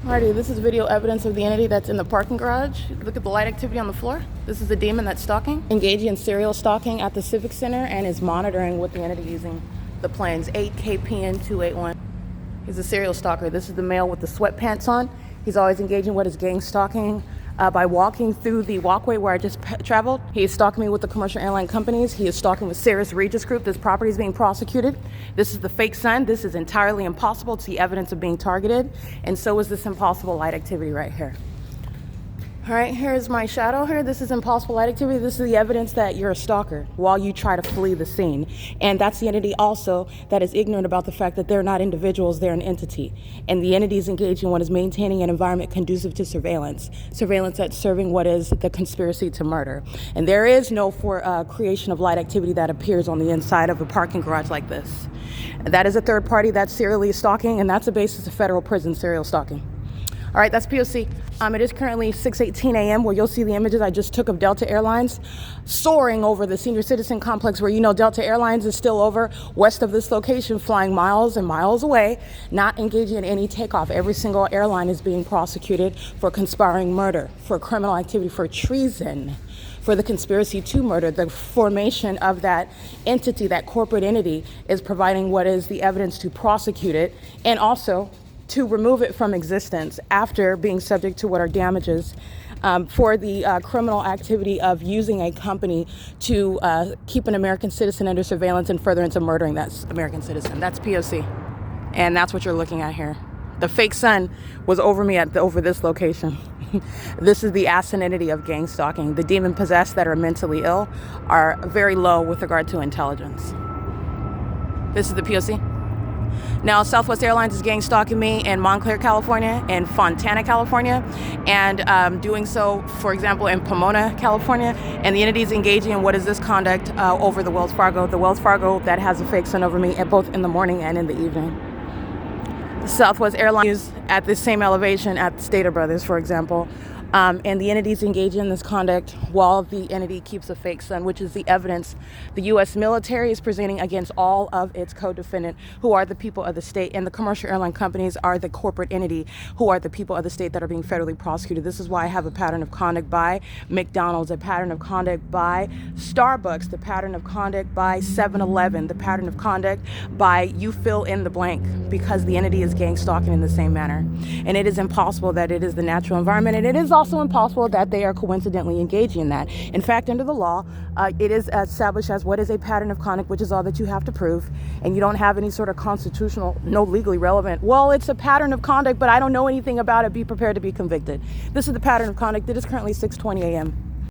Alrighty, this is video evidence of the entity that's in the parking garage. Look at the light activity on the floor. This is the demon that's stalking, engaging in serial stalking at the Civic Center, and is monitoring with the entity using the planes 8KPN281. He's a serial stalker. This is the male with the sweatpants on. He's always engaging with his gang stalking by walking through the walkway where I just traveled. He is stalking me with the commercial airline companies. He is stalking with Cirrus Regis Group. This property is being prosecuted. This is the fake sun. This is entirely impossible to see evidence of being targeted. And so is this impossible light activity right here. All right, here's my shadow here. This is impossible light activity. This is the evidence that you're a stalker while you try to flee the scene. And that's the entity also that is ignorant about the fact that they're not individuals, they're an entity. And the entity is engaging in what is maintaining an environment conducive to surveillance. Surveillance that's serving what is the conspiracy to murder. And there is no creation of light activity that appears on the inside of a parking garage like this. That is a third party that's serially stalking, and that's the basis of federal prison serial stalking. All right, that's POC. It is currently 6:18 a.m. where you'll see the images I just took of Delta Airlines soaring over the senior citizen complex where you know Delta Airlines is still over west of this location, flying miles and miles away, not engaging in any takeoff. Every single airline is being prosecuted for conspiring murder, for criminal activity, for treason, for the conspiracy to murder. The formation of that entity, that corporate entity, is providing what is the evidence to prosecute it and also to remove it from existence after being subject to what are damages for the criminal activity of using a company to keep an American citizen under surveillance and furtherance of murdering that American citizen. That's POC. And that's what you're looking at here. The fake sun was over me over this location. This is the ascent entity of gang stalking. The demon possessed that are mentally ill are very low with regard to intelligence. This is the POC. Now, Southwest Airlines is gang stalking me in Montclair, California, and Fontana, California, and doing so, for example, in Pomona, California. And the entity is engaging in what is this conduct over the Wells Fargo that has a fake sun over me, both in the morning and in the evening. Southwest Airlines at the same elevation at Stater Brothers, for example. And the entities engage in this conduct while the entity keeps a fake sun, which is the evidence the U.S. military is presenting against all of its co-defendants, who are the people of the state, and the commercial airline companies are the corporate entity, who are the people of the state that are being federally prosecuted. This is why I have a pattern of conduct by McDonald's, a pattern of conduct by Starbucks, the pattern of conduct by 7-Eleven, the pattern of conduct by you fill in the blank, because the entity is gang stalking in the same manner. And it is impossible that it is the natural environment, and it is also impossible that they are coincidentally engaging in that. In fact, under the law, it is established as what is a pattern of conduct, which is all that you have to prove, and you don't have any sort of constitutional, no legally relevant, well, it's a pattern of conduct, but I don't know anything about it, be prepared to be convicted. This is the pattern of conduct. It is currently 6:20 a.m.